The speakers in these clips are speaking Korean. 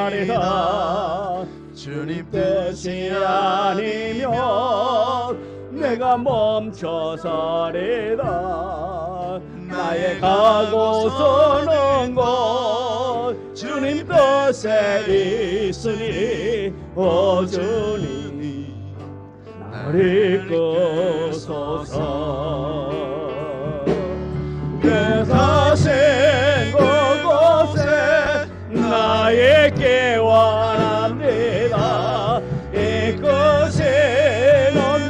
나가리라. 주님 뜻이 아니면 내가 멈춰서리라. 나의 가고 서는 곳 주님 뜻에 있으니 오 주님 나를 이끄소서. 내 사신 그곳에 나에게 원합니다. 이끄시는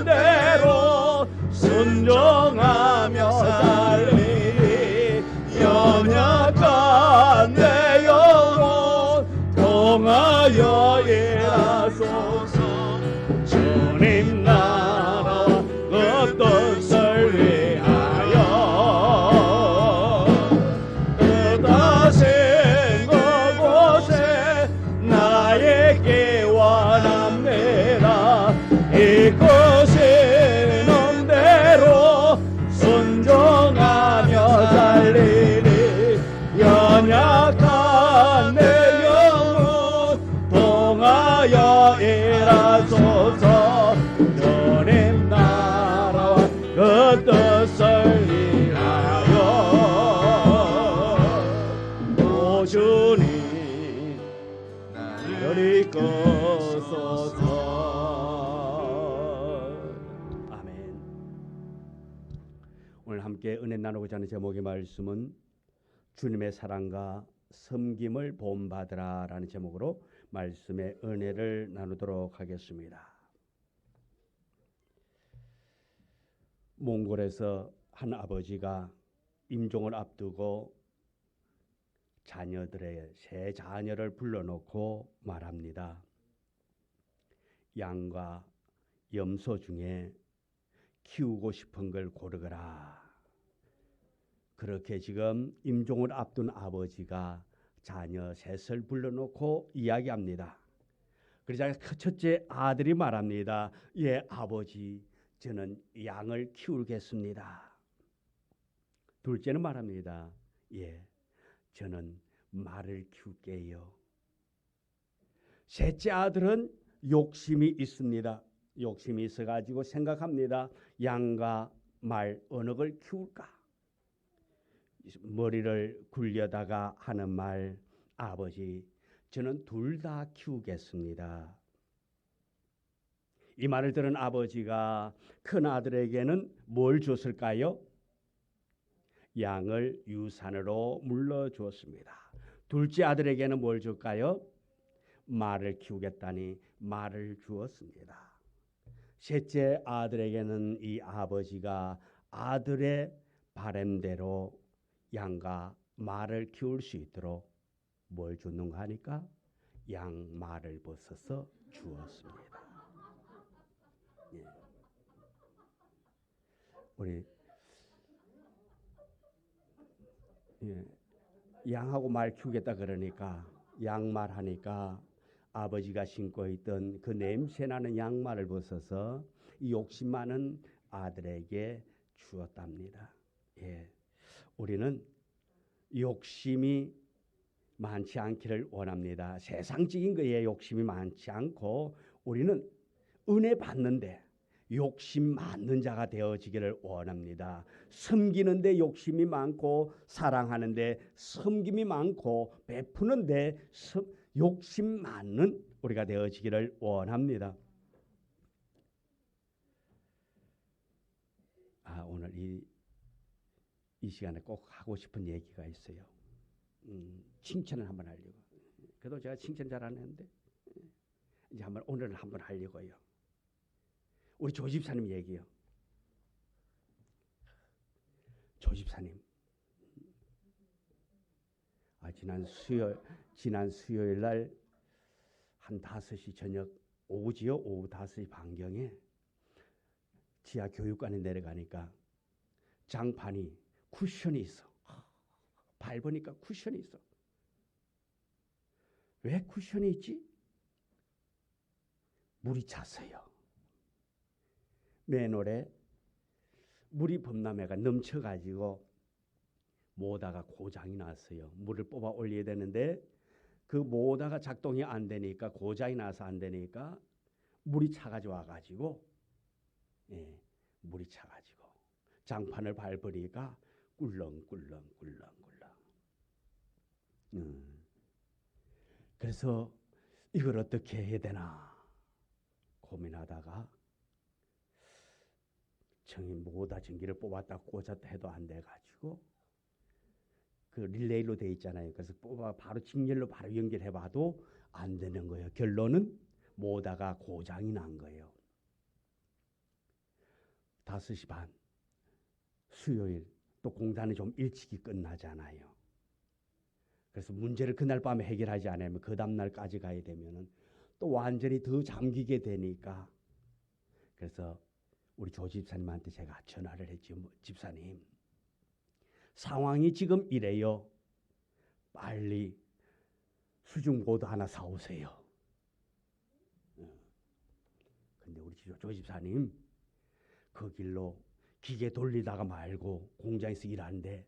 대로 순종하며 살리리. 연약한 내 영혼 통하여 일하소서. 주님 나라와 그 뜻을 위하여 뜻하신 그곳에 나에게 원합니다. 이끄시는 대로 순종하며 살리리. 연약한 내 영혼 통하여 일하소서. 주님 나라와 그 뜻을 위하여 오 주님 나를 이끄소서. 아멘. 오늘 함께 은혜 나누고자 하는 제목의 말씀은 주님의 사랑과 섬김을 본받으라 라는 제목으로 말씀의 은혜를 나누도록 하겠습니다. 몽골에서 한 아버지가 임종을 앞두고 세 자녀를 불러놓고 말합니다. 양과 염소 중에 키우고 싶은 걸 고르거라. 그렇게 지금 임종을 앞둔 아버지가 자녀 셋을 불러놓고 이야기합니다. 그러자 첫째 아들이 말합니다. 예, 아버지, 저는 양을 키우겠습니다. 둘째는 말합니다. 예, 저는 말을 키울게요. 셋째 아들은 욕심이 있습니다. 욕심이 있어가지고 생각합니다. 양과 말 어느 걸 키울까? 머리를 굴려다가 하는 말, 아버지, 저는 둘 다 키우겠습니다. 이 말을 들은 아버지가 큰 아들에게는 뭘 줬을까요? 양을 유산으로 물려주었습니다. 둘째 아들에게는 뭘 줄까요? 말을 키우겠다니 말을 주었습니다. 셋째 아들에게는 이 아버지가 아들의 바람대로 양과 말을 키울 수 있도록 뭘 줬는가 하니까 양말을 벗어서 주었습니다. 예. 우리 양하고 말 키우겠다 그러니까 양말 하니까 아버지가 신고 있던 그 냄새나는 양말을 벗어서 이 욕심 많은 아들에게 주었답니다. 예. 우리는 욕심이 많지 않기를 원합니다. 세상적인 거에 욕심이 많지 않고 우리는 은혜 받는데 욕심 많은 자가 되어지기를 원합니다. 섬기는데 욕심이 많고 사랑하는데 섬김이 많고 베푸는데 욕심 많은 우리가 되어지기를 원합니다. 오늘 이 시간에 꼭 하고 싶은 얘기가 있어요. 칭찬을 한번 하려고. 그래도 제가 칭찬 잘 안 했는데 이제 오늘은 한번 하려고요. 우리 조집사님 얘기요. 조집사님. 지난 수요일 날 한 5시 저녁 오후지요. 오후 5시 반경에 지하 교육관에 내려가니까 장판이 쿠션이 있어. 밟으니까 쿠션이 있어. 왜 쿠션이 있지? 물이 찼어요. 맨홀에 물이 범람해가 넘쳐가지고 모다가 고장이 났어요. 물을 뽑아 올려야 되는데 그 모다가 작동이 안 되니까, 고장이 나서 안 되니까 물이 차가지고 와가지고, 물이 차가지고 장판을 밟으니까 꿀렁꿀렁. 그래서 이걸 어떻게 해야 되나 고민하다가 정이 모다 전기를 뽑았다 꽂았다 해도 안 돼가지고 그 릴레이로 돼 있잖아요. 그래서 뽑아 바로 직렬로 바로 연결해봐도 안 되는 거예요. 결론은 모다가 고장이 난 거예요. 5시 반 수요일 또 공단이 좀 일찍이 끝나잖아요. 그래서 문제를 그날 밤에 해결하지 않으면 그 다음날까지 가야 되면은 또 완전히 더 잠기게 되니까, 그래서 우리 조 집사님한테 제가 전화를 했죠. 집사님, 상황이 지금 이래요. 빨리 수중보드 하나 사오세요. 근데 우리 조 집사님 그 길로 기계 돌리다가 말고 공장에서 일하는데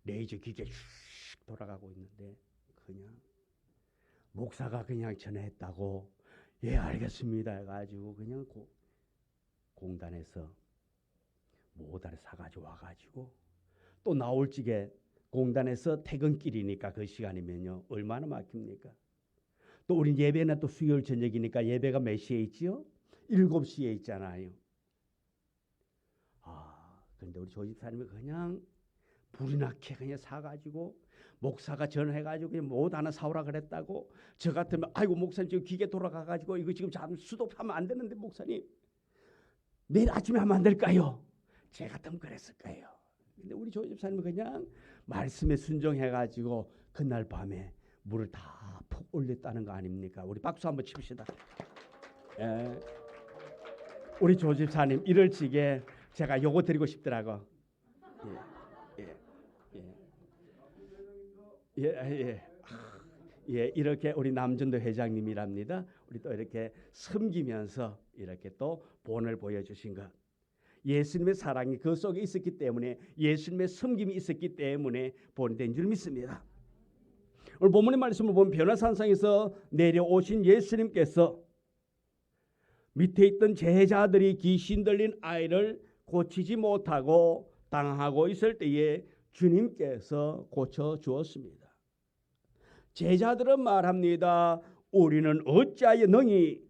레이저 기계 슉 돌아가고 있는데 그냥 목사가 그냥 전화했다고 예 알겠습니다 해가지고 그냥 공단에서 모다를 사가지고 와가지고 또 나올 적에 공단에서 퇴근길이니까 그 시간이면요 얼마나 막힙니까? 또 우리 예배는 또 수요일 저녁이니까 예배가 몇 시에 있지요? 7시에 있잖아요. 그런데 우리 조 집사님이 그냥 불이 나게 그냥 사가지고 목사가 전화해가지고 그냥 못 하나 사오라 그랬다고. 저 같으면 아이고 목사님 지금 기계 돌아가가지고 이거 지금 잠 수도하면 안 되는데 목사님 내일 아침에 하면 안 될까요? 제 같으면 그랬을 거예요. 근데 우리 조 집사님은 그냥 말씀에 순종해가지고 그날 밤에 물을 다 푹 올렸다는 거 아닙니까? 우리 박수 한번 칩시다. 우리 조 집사님 이럴 적에 제가 요거 드리고 싶더라고. 이렇게 우리 남준도 회장님이랍니다. 우리 또 이렇게 섬기면서 이렇게 또 본을 보여주신 것. 예수님의 사랑이 그 속에 있었기 때문에, 예수님의 섬김이 있었기 때문에 본이 된 줄 믿습니다. 오늘 본문의 말씀을 보면 변화산상에서 내려오신 예수님께서 밑에 있던 제자들이 귀신 들린 아이를 고치지 못하고 당하고 있을 때에 주님께서 고쳐 주었습니다. 제자들은 말합니다. 우리는 어찌하여 능히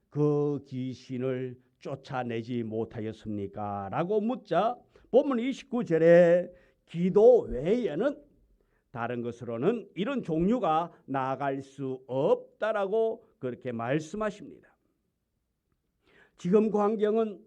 그 귀신을 쫓아내지 못하였습니까? 라고 묻자 본문 29절에 기도 외에는 다른 것으로는 이런 종류가 나아갈 수 없다라고 그렇게 말씀하십니다. 지금 그 환경은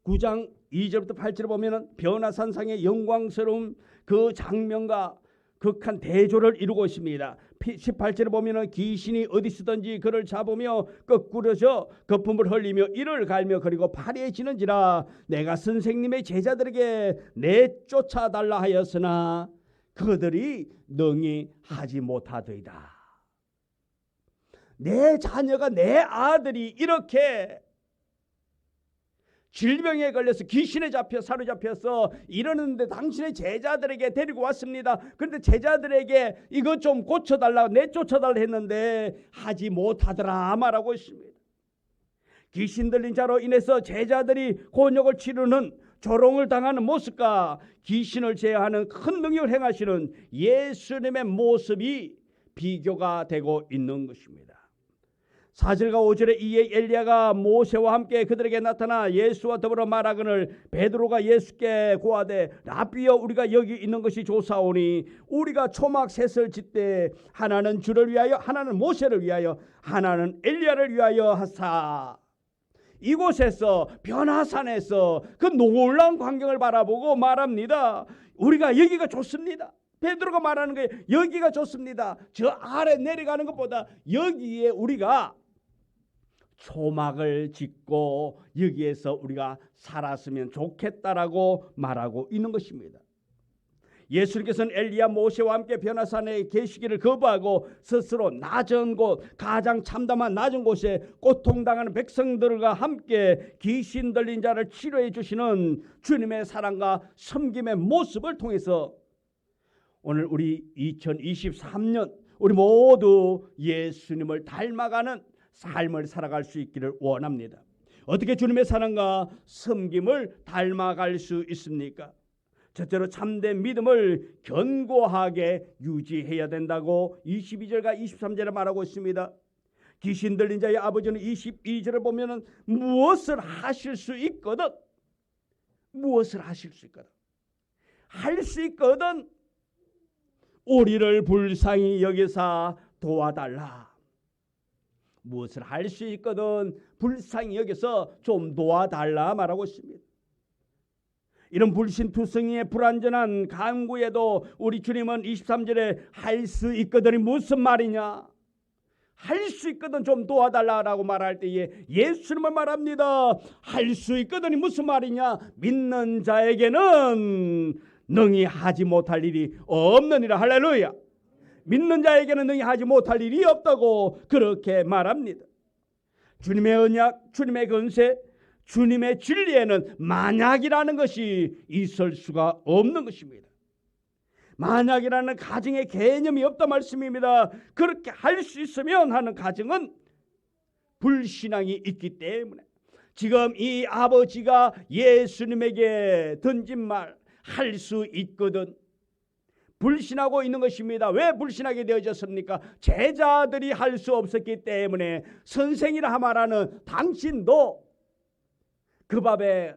9장 2절부터 8절을 보면 변화산상의 영광스러운 그 장면과 극한 대조를 이루고 있습니다. 18절에 보면 귀신이 어디 있든지 그를 잡으며 거꾸러져 거품을 흘리며 이를 갈며 그리고 파리해지는지라 내가 선생님의 제자들에게 내쫓아달라 하였으나 그들이 능히 하지 못하더이다. 내 자녀가, 내 아들이 이렇게 질병에 걸려서 귀신에 잡혀 사로잡혀서 이러는데 당신의 제자들에게 데리고 왔습니다. 그런데 제자들에게 이것 좀 고쳐달라고 내쫓아달라 했는데 하지 못하더라 말하고 있습니다. 귀신 들린 자로 인해서 제자들이 곤욕을 치르는, 조롱을 당하는 모습과 귀신을 제어하는 큰 능력을 행하시는 예수님의 모습이 비교가 되고 있는 것입니다. 4절과 5절에 이에 엘리야가 모세와 함께 그들에게 나타나 예수와 더불어 말하거늘 베드로가 예수께 고하되 라비여 우리가 여기 있는 것이 좋사오니 우리가 초막 셋을 짓되 하나는 주를 위하여 하나는 모세를 위하여 하나는 엘리야를 위하여 하사. 이곳에서 변화산에서 그 놀라운 광경을 바라보고 말합니다. 우리가 여기가 좋습니다. 베드로가 말하는 거예요. 여기가 좋습니다. 저 아래 내려가는 것보다 여기에 우리가 초막을 짓고 여기에서 우리가 살았으면 좋겠다라고 말하고 있는 것입니다. 예수님께서는 엘리야 모세와 함께 변화산에 계시기를 거부하고 스스로 낮은 곳, 가장 참담한 낮은 곳에 고통당하는 백성들과 함께 귀신 들린 자를 치료해 주시는 주님의 사랑과 섬김의 모습을 통해서 오늘 우리 2023년 우리 모두 예수님을 닮아가는 삶을 살아갈 수 있기를 원합니다. 어떻게 주님의 사랑과 섬김을 닮아갈 수 있습니까? 첫째로 참된 믿음을 견고하게 유지해야 된다고 22절과 23절에 말하고 있습니다. 귀신 들린 자의 아버지는 22절을 보면 무엇을 하실 수 있거든, 무엇을 하실 수 있거든, 할 수 있거든 우리를 불쌍히 여기사 도와달라. 무엇을 할 수 있거든 불쌍히 여기서 좀 도와달라 말하고 있습니다. 이런 불신투성이의 불완전한 간구에도 우리 주님은 23절에 할 수 있거든이 무슨 말이냐, 할 수 있거든 좀 도와달라라고 말할 때에 예수님을 말합니다. 할 수 있거든이 무슨 말이냐, 믿는 자에게는 능히 하지 못할 일이 없느니라. 할렐루야. 믿는 자에게는 능히 하지 못할 일이 없다고 그렇게 말합니다. 주님의 언약, 주님의 권세, 주님의 진리에는 만약이라는 것이 있을 수가 없는 것입니다. 만약이라는 가정의 개념이 없다 말씀입니다. 그렇게 할 수 있으면 하는 가정은 불신앙이 있기 때문에 지금 이 아버지가 예수님에게 던진 말 할 수 있거든 불신하고 있는 것입니다. 왜 불신하게 되어졌습니까? 제자들이 할 수 없었기 때문에 선생이라 말하는 당신도 그 밥에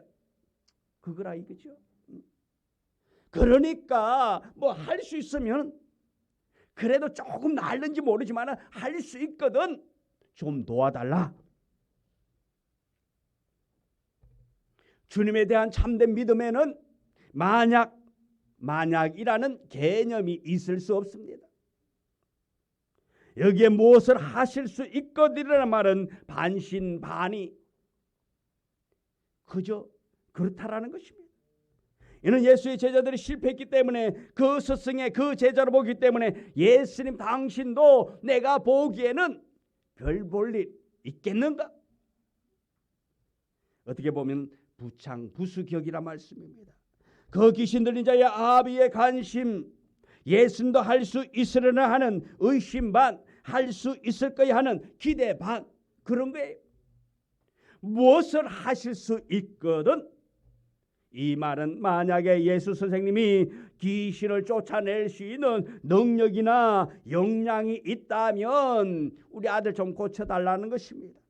그거라 이거죠. 그러니까 뭐 할 수 있으면 그래도 조금 날는지 모르지만 할 수 있거든 좀 도와달라. 주님에 대한 참된 믿음에는 만약이라는 개념이 있을 수 없습니다. 여기에 무엇을 하실 수 있거든이라는 말은 반신반의 그저 그렇다라는 것입니다. 이는 예수의 제자들이 실패했기 때문에 그 스승의 그 제자로 보기 때문에 예수님 당신도 내가 보기에는 별 볼 일 있겠는가? 어떻게 보면 부창부수격이라 말씀입니다. 그 귀신 들린 자의 아비의 관심, 예수님도 할 수 있으려나 하는 의심 반, 할 수 있을 거야 하는 기대 반, 그런 거예요. 무엇을 하실 수 있거든 이 말은 만약에 예수 선생님이 귀신을 쫓아낼 수 있는 능력이나 역량이 있다면 우리 아들 좀 고쳐달라는 것입니다.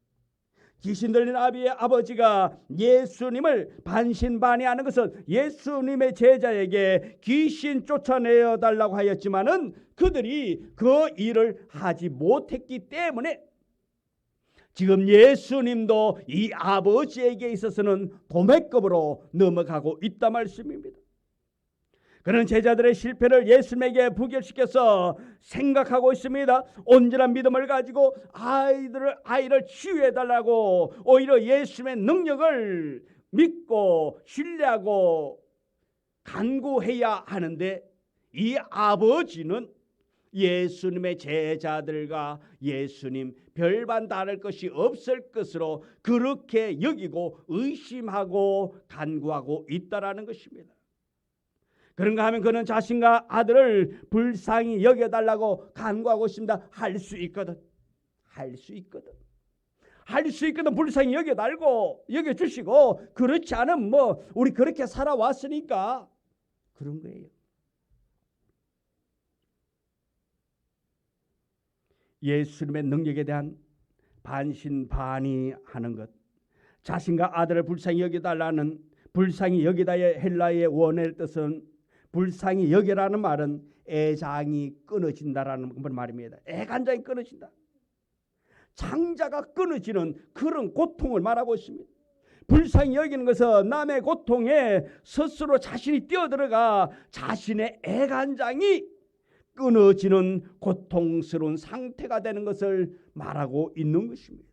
귀신 들린 아버지가 예수님을 반신반의하는 것은 예수님의 제자에게 귀신 쫓아내어 달라고 하였지만은 그들이 그 일을 하지 못했기 때문에 지금 예수님도 이 아버지에게 있어서는 도매급으로 넘어가고 있다 말씀입니다. 그런 제자들의 실패를 예수님에게 부결시켜서 생각하고 있습니다. 온전한 믿음을 가지고 아이를 치유해달라고 오히려 예수님의 능력을 믿고 신뢰하고 간구해야 하는데 이 아버지는 예수님의 제자들과 예수님 별반 다를 것이 없을 것으로 그렇게 여기고 의심하고 간구하고 있다라는 것입니다. 그런가 하면 그는 자신과 아들을 불쌍히 여겨달라고 간구하고 있습니다. 할 수 있거든. 할 수 있거든. 할 수 있거든 불쌍히 여겨주시고 그렇지 않으면 뭐 우리 그렇게 살아왔으니까 그런 거예요. 예수님의 능력에 대한 반신반의하는 것, 자신과 아들을 불쌍히 여겨달라는 불쌍히 여기다의 헬라의 원어의 뜻은 불쌍히 여기라는 말은 애장이 끊어진다라는 말입니다. 애간장이 끊어진다. 장자가 끊어지는 그런 고통을 말하고 있습니다. 불쌍히 여기는 것은 남의 고통에 스스로 자신이 뛰어들어가 자신의 애간장이 끊어지는 고통스러운 상태가 되는 것을 말하고 있는 것입니다.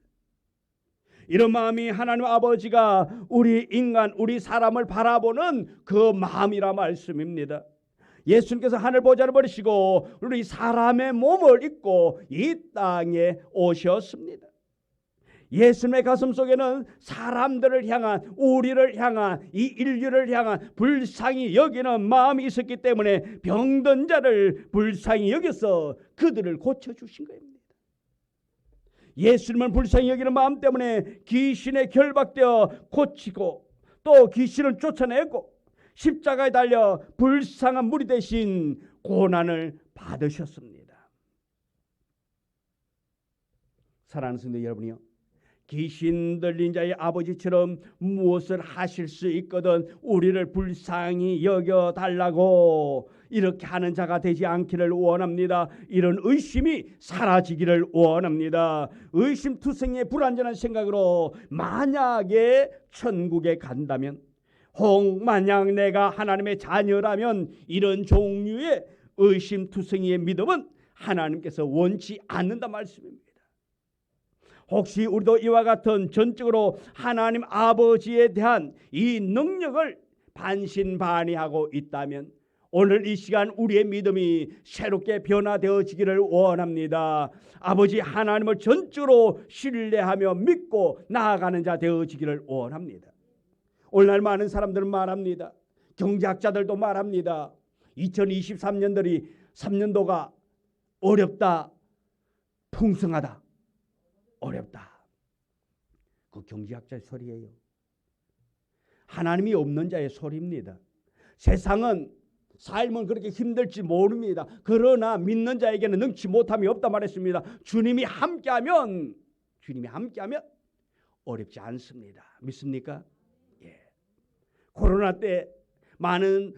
이런 마음이 하나님 아버지가 우리 인간, 우리 사람을 바라보는 그 마음이라 말씀입니다. 예수님께서 하늘 보좌를 버리시고 우리 사람의 몸을 입고 이 땅에 오셨습니다. 예수님의 가슴 속에는 사람들을 향한, 우리를 향한, 이 인류를 향한 불쌍히 여기는 마음이 있었기 때문에 병든 자를 불쌍히 여겨서 그들을 고쳐주신 겁니다. 예수님을 불쌍히 여기는 마음 때문에 귀신에 결박되어 고치고 또 귀신을 쫓아내고 십자가에 달려 불쌍한 무리 대신 고난을 받으셨습니다. 사랑하는 성도 여러분이요, 귀신 들린 자의 아버지처럼 무엇을 하실 수 있거든 우리를 불쌍히 여겨달라고 이렇게 하는 자가 되지 않기를 원합니다. 이런 의심이 사라지기를 원합니다. 의심투성이의 불완전한 생각으로 만약에 천국에 간다면, 혹 만약 내가 하나님의 자녀라면, 이런 종류의 의심투성이의 믿음은 하나님께서 원치 않는다 말씀입니다. 혹시 우리도 이와 같은 전적으로 하나님 아버지에 대한 이 능력을 반신반의하고 있다면 오늘 이 시간 우리의 믿음이 새롭게 변화되어지기를 원합니다. 아버지 하나님을 전적으로 신뢰하며 믿고 나아가는 자 되어지기를 원합니다. 오늘날 많은 사람들은 말합니다. 경제학자들도 말합니다. 2023년도가 어렵다, 풍성하다, 어렵다. 그 경제학자의 소리예요. 하나님이 없는 자의 소리입니다. 세상은 삶은 그렇게 힘들지 모릅니다. 그러나 믿는 자에게는 능치 못함이 없다 말했습니다. 주님이 함께하면 어렵지 않습니다. 믿습니까? 예. 코로나 때 많은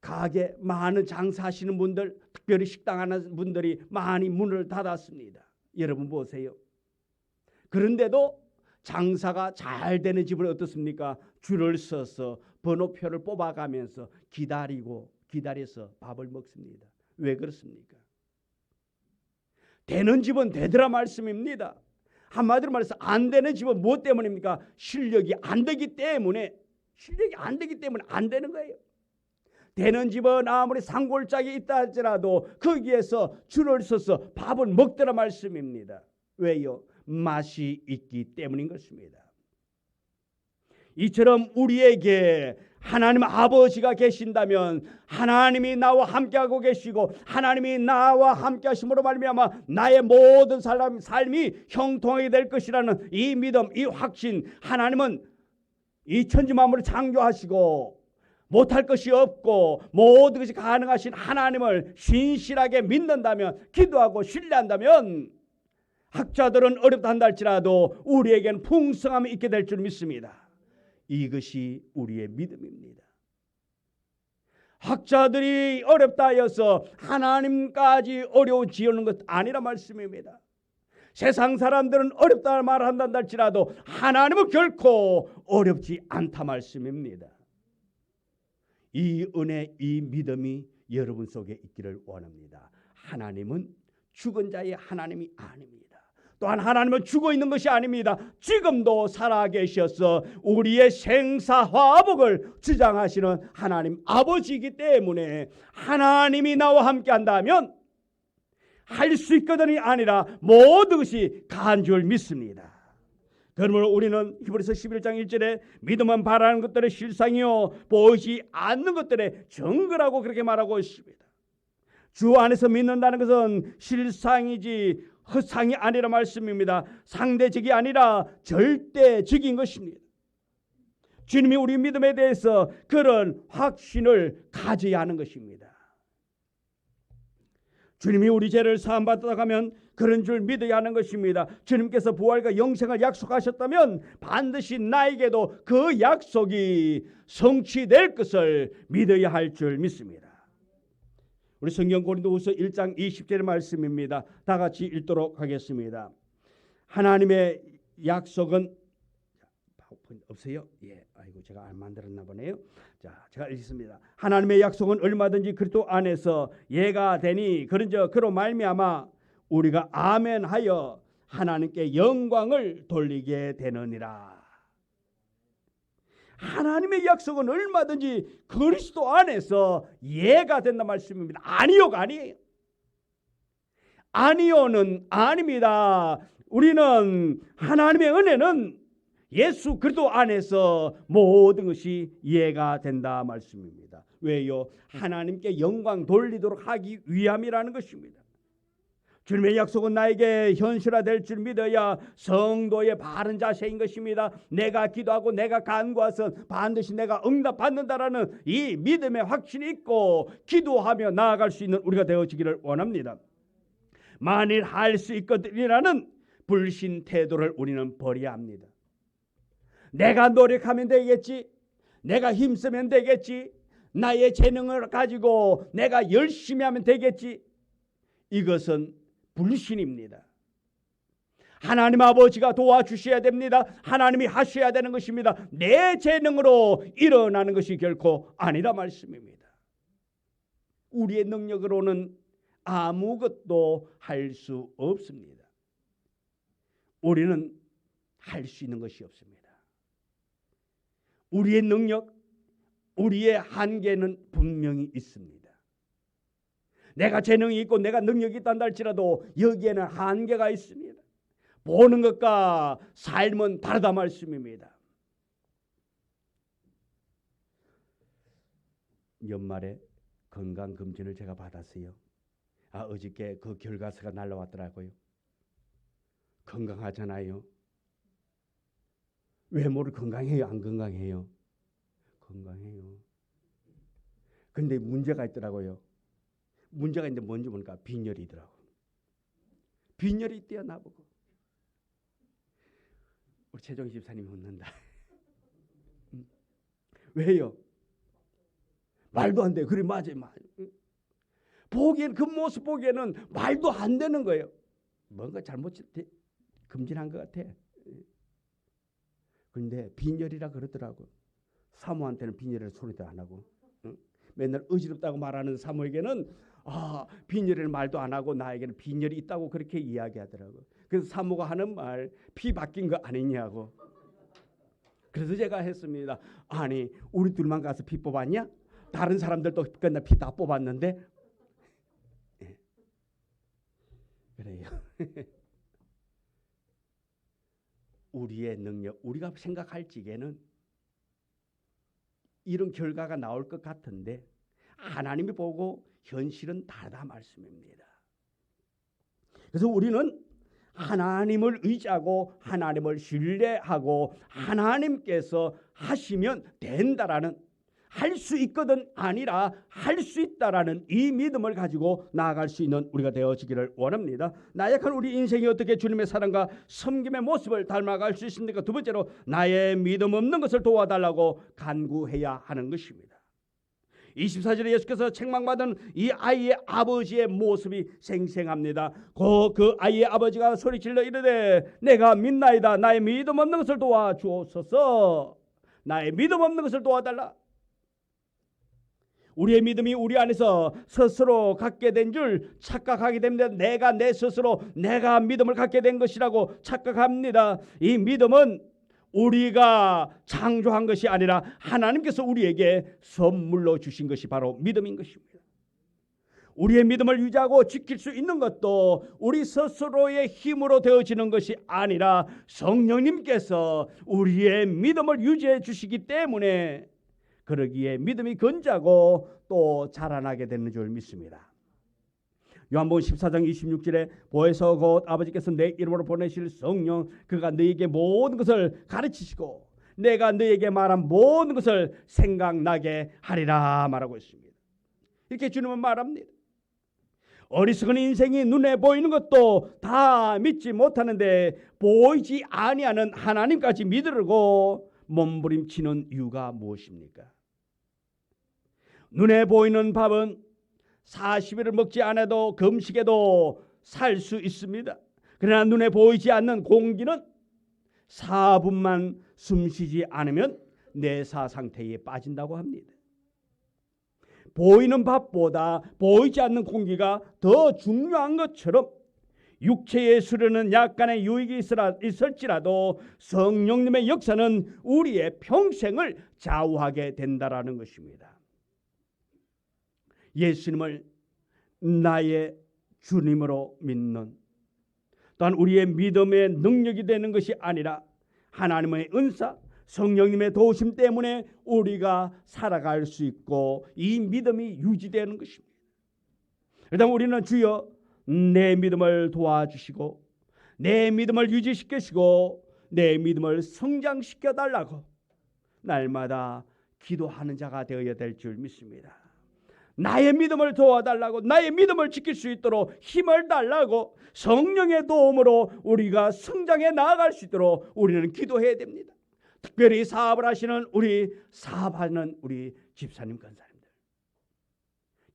가게, 많은 장사하시는 분들, 특별히 식당 하는 분들이 많이 문을 닫았습니다. 여러분 보세요. 그런데도 장사가 잘 되는 집은 어떻습니까? 줄을 서서 번호표를 뽑아가면서 기다려서 밥을 먹습니다. 왜 그렇습니까? 되는 집은 되더라 말씀입니다. 한마디로 말해서 안 되는 집은 무엇 때문입니까? 실력이 안 되기 때문에 안 되는 거예요. 되는 집은 아무리 산골짜기 있다 할지라도 거기에서 줄을 서서 밥을 먹더라 말씀입니다. 왜요? 맛이 있기 때문인 것입니다. 이처럼 우리에게 하나님 아버지가 계신다면, 하나님이 나와 함께하고 계시고 하나님이 나와 함께하심으로 말미암아 나의 모든 삶이 형통하게 될 것이라는 이 믿음, 이 확신, 하나님은 이 천지 만물을 창조하시고 못할 것이 없고 모든 것이 가능하신 하나님을 신실하게 믿는다면, 기도하고 신뢰한다면 학자들은 어렵다 한다 할지라도 우리에겐 풍성함이 있게 될 줄 믿습니다. 이것이 우리의 믿음입니다. 학자들이 어렵다 하여서 하나님까지 어려워지는 것 아니라 말씀입니다. 세상 사람들은 어렵다 말한다 할지라도 하나님은 결코 어렵지 않다 말씀입니다. 이 은혜, 이 믿음이 여러분 속에 있기를 원합니다. 하나님은 죽은 자의 하나님이 아닙니다. 또한 하나님은 죽어 있는 것이 아닙니다. 지금도 살아계셔서 우리의 생사화복을 주장하시는 하나님 아버지이기 때문에 하나님이 나와 함께 한다면 할 수 있거든이 아니라 모든 것이 가한 줄 믿습니다. 그러므로 우리는 히브리서 11장 1절에 믿음은 바라는 것들의 실상이요 보이지 않는 것들의 증거라고 그렇게 말하고 있습니다. 주 안에서 믿는다는 것은 실상이지 허상이 아니라 말씀입니다. 상대적이 아니라 절대적인 것입니다. 주님이 우리 믿음에 대해서 그런 확신을 가져야 하는 것입니다. 주님이 우리 죄를 사함받다 가면 그런 줄 믿어야 하는 것입니다. 주님께서 부활과 영생을 약속하셨다면 반드시 나에게도 그 약속이 성취될 것을 믿어야 할 줄 믿습니다. 우리 성경 고린도후서 1장 20절의 말씀입니다. 다 같이 읽도록 하겠습니다. 하나님의 약속은 없어요? 예, 아이고 제가 안 만들었나 보네요. 자, 제가 읽겠습니다. 하나님의 약속은 얼마든지 그리스도 안에서 예가 되니 그런즉 그로 말미암아 우리가 아멘하여 하나님께 영광을 돌리게 되느니라. 하나님의 약속은 얼마든지 그리스도 안에서 예가 된다 말씀입니다. 아니요가 아니에요. 아니요는 아닙니다. 우리는 하나님의 은혜는 예수 그리스도 안에서 모든 것이 이해가 된다 말씀입니다. 왜요? 하나님께 영광 돌리도록 하기 위함이라는 것입니다. 주님의 약속은 나에게 현실화될 줄 믿어야 성도의 바른 자세인 것입니다. 내가 기도하고 내가 간구해서 반드시 내가 응답받는다라는 이 믿음의 확신이 있고 기도하며 나아갈 수 있는 우리가 되어지기를 원합니다. 만일 할 수 있거든이라는 불신 태도를 우리는 버려야 합니다. 내가 노력하면 되겠지, 내가 힘쓰면 되겠지, 나의 재능을 가지고 내가 열심히 하면 되겠지, 이것은 불신입니다. 하나님 아버지가 도와주셔야 됩니다. 하나님이 하셔야 되는 것입니다. 내 재능으로 일어나는 것이 결코 아니라 말씀입니다. 우리의 능력으로는 아무것도 할 수 없습니다. 우리는 할 수 있는 것이 없습니다. 우리의 능력, 우리의 한계는 분명히 있습니다. 내가 재능이 있고 내가 능력이 있단다 할지라도 여기에는 한계가 있습니다. 보는 것과 삶은 다르다 말씀입니다. 연말에 건강검진을 제가 받았어요. 어저께 그 결과서가 날라왔더라고요. 건강하잖아요. 외모를 건강해요? 안 건강해요? 건강해요. 근데 문제가 있더라고요. 문제가 있는데 뭔지 모르니까 빈혈이더라고요. 빈혈이 뛰어나보고. 우리 최종 집사님이 웃는다. 왜요? 말도 안 돼. 그래 맞아요. 보기에는 그 모습 보기에는 말도 안 되는 거예요. 뭔가 잘못 금진한 것 같아. 그런데 빈혈이라 그러더라고. 사모한테는 빈혈이라는 소리도 안 하고, 맨날 어지럽다고 말하는 사모에게는 빈혈이라는 말도 안 하고 나에게는 빈혈이 있다고 그렇게 이야기하더라고. 그래서 사모가 하는 말, 피 바뀐 거 아니냐고. 그래서 제가 했습니다. 아니 우리 둘만 가서 피 뽑았냐? 다른 사람들도 끝나 피 다 뽑았는데. 그래요. 우리의 능력, 우리가 생각할 적에는 이런 결과가 나올 것 같은데 하나님이 보고 현실은 다르다 말씀입니다. 그래서 우리는 하나님을 의지하고 하나님을 신뢰하고 하나님께서 하시면 된다라는, 할 수 있거든 아니라 할 수 있다라는 이 믿음을 가지고 나아갈 수 있는 우리가 되어지기를 원합니다. 나약한 우리 인생이 어떻게 주님의 사랑과 섬김의 모습을 닮아갈 수 있습니까? 두 번째로 나의 믿음 없는 것을 도와달라고 간구해야 하는 것입니다. 24절에 예수께서 책망받은 이 아이의 아버지의 모습이 생생합니다. 그 아이의 아버지가 소리질러 이르되 내가 믿나이다. 나의 믿음 없는 것을 도와주옵소서. 나의 믿음 없는 것을 도와달라. 우리의 믿음이 우리 안에서 스스로 갖게 된 줄 착각하게 됩니다. 내가 내 스스로 내가 믿음을 갖게 된 것이라고 착각합니다. 이 믿음은 우리가 창조한 것이 아니라 하나님께서 우리에게 선물로 주신 것이 바로 믿음인 것입니다. 우리의 믿음을 유지하고 지킬 수 있는 것도 우리 스스로의 힘으로 되어지는 것이 아니라 성령님께서 우리의 믿음을 유지해 주시기 때문에 그러기에 믿음이 건자고 또 자라나게 되는 줄 믿습니다. 요한복음 14장 26절에 보혜사 곧 아버지께서 내 이름으로 보내실 성령 그가 너에게 모든 것을 가르치시고 내가 너에게 말한 모든 것을 생각나게 하리라 말하고 있습니다. 이렇게 주님은 말합니다. 어리석은 인생이 눈에 보이는 것도 다 믿지 못하는데 보이지 아니하는 하나님까지 믿으려고 몸부림치는 이유가 무엇입니까? 눈에 보이는 밥은 40일을 먹지 않아도 금식에도 살 수 있습니다. 그러나 눈에 보이지 않는 공기는 4분만 숨쉬지 않으면 내사 상태에 빠진다고 합니다. 보이는 밥보다 보이지 않는 공기가 더 중요한 것처럼 육체의 수련은 약간의 유익이 있을지라도 성령님의 역사는 우리의 평생을 좌우하게 된다라는 것입니다. 예수님을 나의 주님으로 믿는, 또한 우리의 믿음의 능력이 되는 것이 아니라 하나님의 은사, 성령님의 도우심 때문에 우리가 살아갈 수 있고 이 믿음이 유지되는 것입니다. 일단 우리는 주여 내 믿음을 도와주시고 내 믿음을 유지시키시고 내 믿음을 성장시켜 달라고 날마다 기도하는 자가 되어야 될 줄 믿습니다. 나의 믿음을 도와달라고, 나의 믿음을 지킬 수 있도록 힘을 달라고, 성령의 도움으로 우리가 성장해 나아갈 수 있도록 우리는 기도해야 됩니다. 특별히 사업을 하시는 사업하는 우리 집사님 권사님들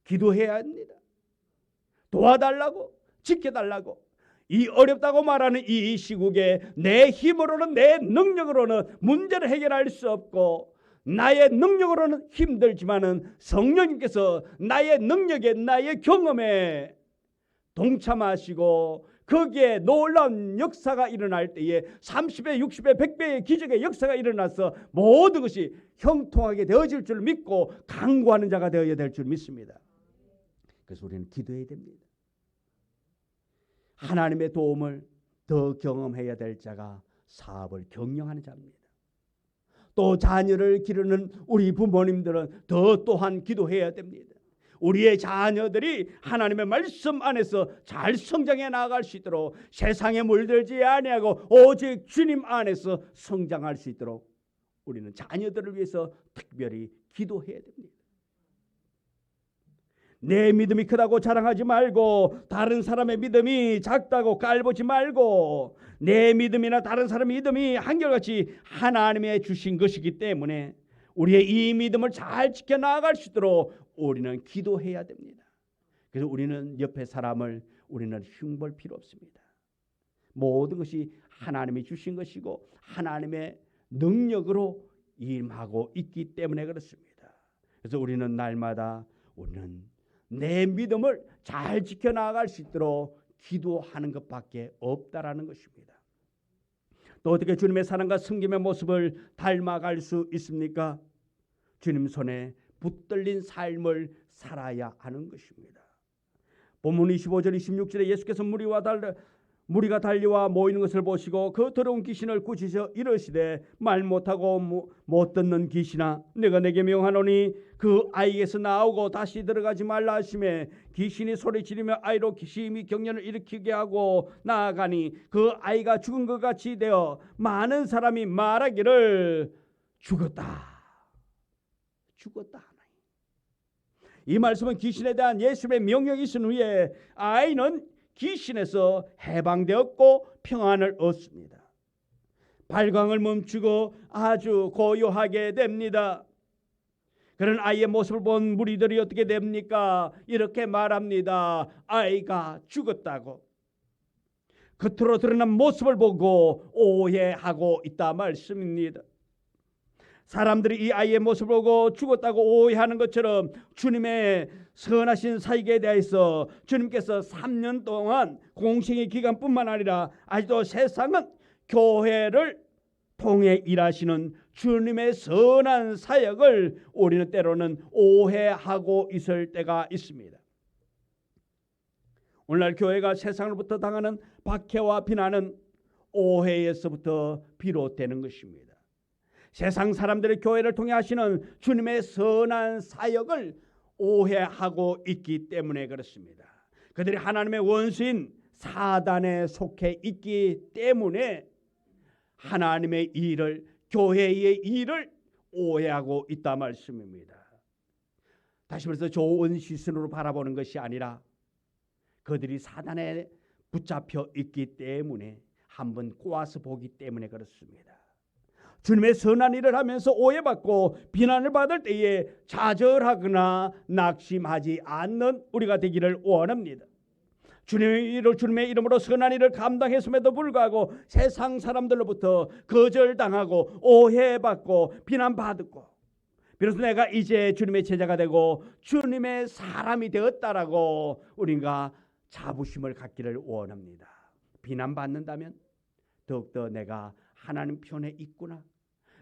기도해야 합니다. 도와달라고, 지켜달라고. 이 어렵다고 말하는 이 시국에 내 힘으로는, 내 능력으로는 문제를 해결할 수 없고, 나의 능력으로는 힘들지만은 성령님께서 나의 능력에, 나의 경험에 동참하시고 거기에 놀라운 역사가 일어날 때에 30배, 60배, 100배의 기적의 역사가 일어나서 모든 것이 형통하게 되어질 줄 믿고 강구하는 자가 되어야 될 줄 믿습니다. 그래서 우리는 기도해야 됩니다. 하나님의 도움을 더 경험해야 될 자가 사업을 경영하는 자입니다. 또 자녀를 기르는 우리 부모님들은 또한 기도해야 됩니다. 우리의 자녀들이 하나님의 말씀 안에서 잘 성장해 나아갈 수 있도록, 세상에 물들지 아니하고 오직 주님 안에서 성장할 수 있도록 우리는 자녀들을 위해서 특별히 기도해야 됩니다. 내 믿음이 크다고 자랑하지 말고, 다른 사람의 믿음이 작다고 깔보지 말고, 내 믿음이나 다른 사람의 믿음이 한결같이 하나님의 주신 것이기 때문에 우리의 이 믿음을 잘 지켜나갈 수 있도록 우리는 기도해야 됩니다. 그래서 우리는 옆에 사람을 우리는 흉볼 필요 없습니다. 모든 것이 하나님이 주신 것이고 하나님의 능력으로 임하고 있기 때문에 그렇습니다. 그래서 우리는 날마다 우리는 내 믿음을 잘 지켜나갈 수 있도록 기도하는 것밖에 없다라는 것입니다. 또 어떻게 주님의 사랑과 섬김의 모습을 닮아갈 수 있습니까? 주님 손에 붙들린 삶을 살아야 하는 것입니다. 본문 25절 26절에 예수께서 무리가 달려와 모이는 것을 보시고 그 더러운 귀신을 꾸짖어 이르시되, 말 못하고 못 듣는 귀신아, 내가 내게 명하노니 그 아이에게서 나오고 다시 들어가지 말라 하시매, 귀신이 소리지르며 아이로 심히 경련을 일으키게 하고 나아가니 그 아이가 죽은 것 같이 되어 많은 사람이 말하기를 죽었다. 하나님. 이 말씀은 귀신에 대한 예수의 명령이 있은 후에 아이는 귀신에서 해방되었고 평안을 얻습니다. 발광을 멈추고 아주 고요하게 됩니다. 그런 아이의 모습을 본 무리들이 어떻게 됩니까? 이렇게 말합니다. 아이가 죽었다고. 겉으로 드러난 모습을 보고 오해하고 있다 말씀입니다. 사람들이 이 아이의 모습을 보고 죽었다고 오해하는 것처럼 주님의 선하신 사역에 대해서 주님께서 3년 동안 공생의 기간뿐만 아니라 아직도 세상은 교회를 통해 일하시는 주님의 선한 사역을 우리는 때로는 오해하고 있을 때가 있습니다. 오늘날 교회가 세상으로부터 당하는 박해와 비난은 오해에서부터 비롯되는 것입니다. 세상 사람들의 교회를 통해 하시는 주님의 선한 사역을 오해하고 있기 때문에 그렇습니다. 그들이 하나님의 원수인 사단에 속해 있기 때문에 하나님의 일을, 교회의 일을 오해하고 있다 말씀입니다. 다시 말해서 좋은 시선으로 바라보는 것이 아니라 그들이 사단에 붙잡혀 있기 때문에 한번 꼬아서 보기 때문에 그렇습니다. 주님의 선한 일을 하면서 오해받고 비난을 받을 때에 좌절하거나 낙심하지 않는 우리가 되기를 원합니다. 주님의 이름으로 선한 일을 감당했음에도 불구하고 세상 사람들로부터 거절당하고 오해받고 비난받고, 비로소 내가 이제 주님의 제자가 되고 주님의 사람이 되었다라고 우리가 자부심을 갖기를 원합니다. 비난받는다면 더욱더 내가 하나님 편에 있구나,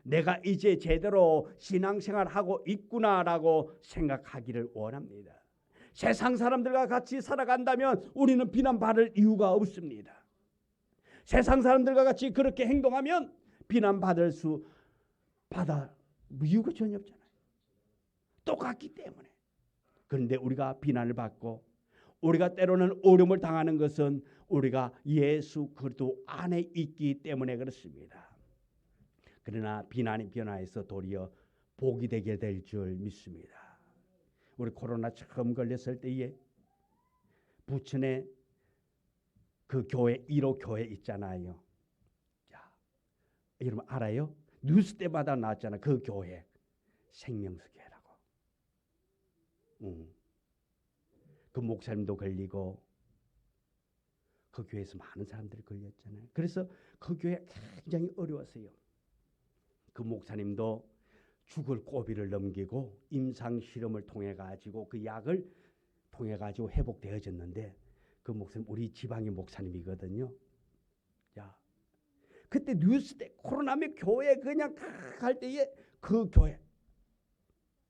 내가 이제 제대로 신앙생활하고 있구나라고 생각하기를 원합니다. 세상 사람들과 같이 살아간다면 우리는 비난받을 이유가 없습니다. 세상 사람들과 같이 그렇게 행동하면 비난받을 수 받아 이유가 전혀 없잖아요. 똑같기 때문에. 그런데 우리가 비난을 받고 우리가 때로는 어려움을 당하는 것은 우리가 예수 그리스도 안에 있기 때문에 그렇습니다. 그러나 비난이 변화해서 도리어 복이 되게 될 줄 믿습니다. 우리 코로나 처음 걸렸을 때에 부천에 그 교회 1호 교회 있잖아요. 자, 여러분 알아요? 뉴스 때마다 나왔잖아. 그 교회 생명수교회라고. 그 목사님도 걸리고 그 교회에서 많은 사람들이 걸렸잖아요. 그래서 그 교회 굉장히 어려웠어요. 그 목사님도 죽을 고비를 넘기고 임상 실험을 통해 가지고 그 약을 통해 가지고 회복되어졌는데 그 목사님 우리 지방의 목사님이거든요. 야, 그때 뉴스 때 코로나면 교회 그냥 갈 때에 그 교회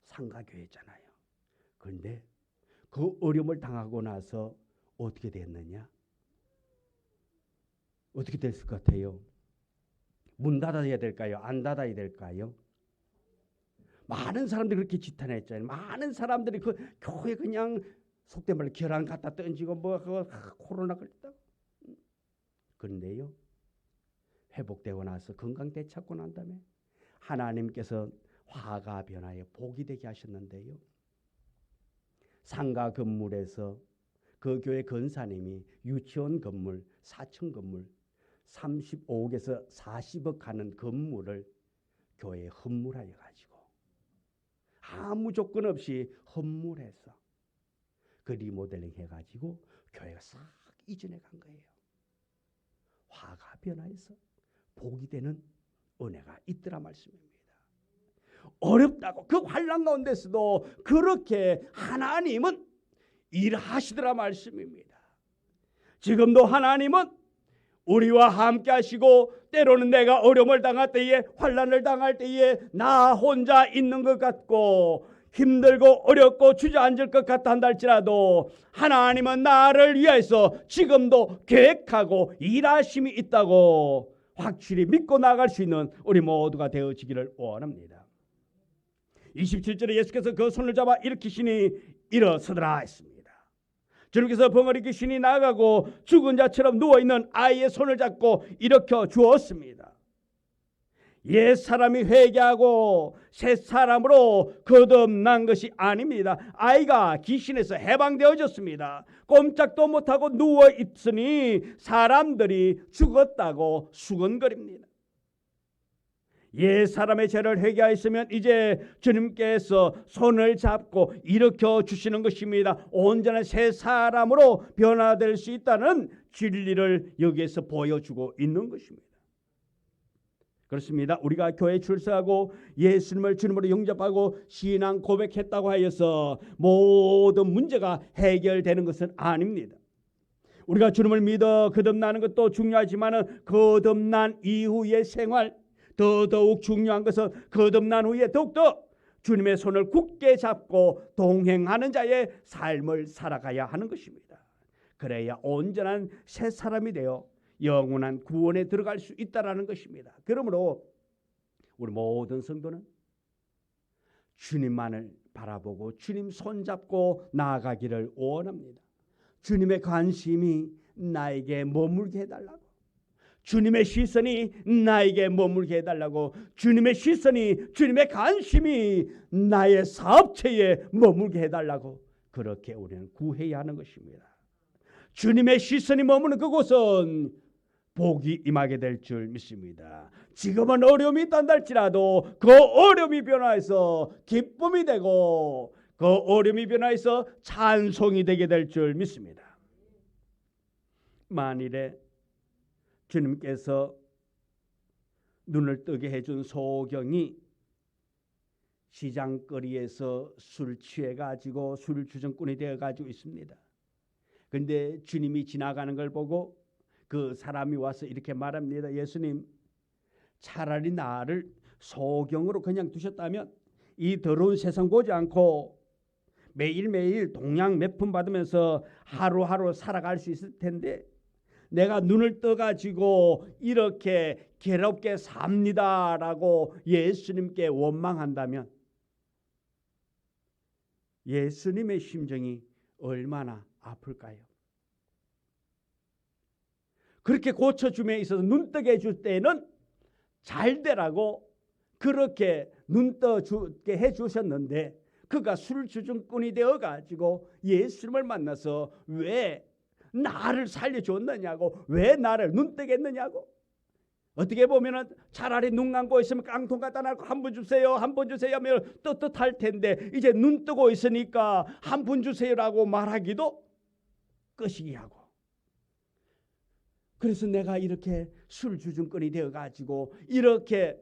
상가교회잖아요. 그런데 그 어려움을 당하고 나서 어떻게 됐느냐? 어떻게 됐을 것 같아요? 문 닫아야 될까요? 안 닫아야 될까요? 많은 사람들이 그렇게 지탄했잖아요. 많은 사람들이 그 교회 그냥 속된 말로 계란 갖다 던지고 뭐 코로나 걸렸다고. 그런데요, 회복되고 나서 건강 되찾고 난 다음에 하나님께서 화가 변하여 복이 되게 하셨는데요. 상가 건물에서 그 교회 권사님이 유치원 건물, 4층 건물 35억에서 40억 하는 건물을 교회에 헌물하여 가지고 아무 조건 없이 헌물해서 그 리모델링 해가지고 교회가 싹 이전해 간 거예요. 화가 변화해서 복이 되는 은혜가 있더라 말씀입니다. 어렵다고 그 환난 가운데서도 그렇게 하나님은 일하시더라 말씀입니다. 지금도 하나님은 우리와 함께 하시고 때로는 내가 어려움을 당할 때에 환난을 당할 때에 나 혼자 있는 것 같고 힘들고 어렵고 주저앉을 것 같다 한다 할지라도 하나님은 나를 위해서 지금도 계획하고 일하심이 있다고 확실히 믿고 나갈 수 있는 우리 모두가 되어지기를 원합니다. 27절에 예수께서 그 손을 잡아 일으키시니 일어서더라 했습니다. 주님께서 벙어리 귀신이 나가고 죽은 자처럼 누워있는 아이의 손을 잡고 일으켜 주었습니다. 옛 사람이 회개하고 새 사람으로 거듭난 것이 아닙니다. 아이가 귀신에서 해방되어졌습니다. 꼼짝도 못하고 누워있으니 사람들이 죽었다고 수근거립니다. 옛 사람의 죄를 회개하였으면 이제 주님께서 손을 잡고 일으켜 주시는 것입니다. 온전한 새 사람으로 변화될 수 있다는 진리를 여기에서 보여주고 있는 것입니다. 그렇습니다. 우리가 교회에 출석하고 예수님을 주님으로 영접하고 신앙 고백했다고 하여서 모든 문제가 해결되는 것은 아닙니다. 우리가 주님을 믿어 거듭나는 것도 중요하지만 거듭난 이후의 생활 더더욱 중요한 것은 거듭난 후에 더욱더 주님의 손을 굳게 잡고 동행하는 자의 삶을 살아가야 하는 것입니다. 그래야 온전한 새 사람이 되어 영원한 구원에 들어갈 수 있다라는 것입니다. 그러므로 우리 모든 성도는 주님만을 바라보고 주님 손잡고 나아가기를 원합니다. 주님의 관심이 나에게 머물게 해달라고, 주님의 시선이 나에게 머물게 해달라고, 주님의 시선이, 주님의 관심이 나의 사업체에 머물게 해달라고, 그렇게 우리는 구해야 하는 것입니다. 주님의 시선이 머무는 그곳은 복이 임하게 될 줄 믿습니다. 지금은 어려움이 있단다 할지라도 그 어려움이 변화해서 기쁨이 되고 그 어려움이 변화해서 찬송이 되게 될 줄 믿습니다. 만일에 주님께서 눈을 뜨게 해준 소경이 시장거리에서 술 취해가지고 술주정꾼이 되어가지고 있습니다. 그런데 주님이 지나가는 걸 보고 그 사람이 와서 이렇게 말합니다. 예수님, 차라리 나를 소경으로 그냥 두셨다면 이 더러운 세상 보지 않고 매일매일 동양 몇 푼 받으면서 하루하루 살아갈 수 있을 텐데 내가 눈을 떠가지고 이렇게 괴롭게 삽니다라고 예수님께 원망한다면 예수님의 심정이 얼마나 아플까요? 그렇게 고쳐줌에 있어서 눈뜨게 해줄 때는 잘 되라고 그렇게 눈떠주게 해주셨는데 그가 술주정꾼이 되어가지고 예수님을 만나서 왜 나를 살려줬느냐고, 왜 나를 눈뜨게 했느냐고. 어떻게 보면은 차라리 눈 감고 있으면 깡통 갖다 놔고 한 분 주세요, 한 분 주세요 하면 떳떳할 텐데 이제 눈 뜨고 있으니까 한 분 주세요라고 말하기도 끄시기 하고. 그래서 내가 이렇게 술주정꾼이 되어가지고 이렇게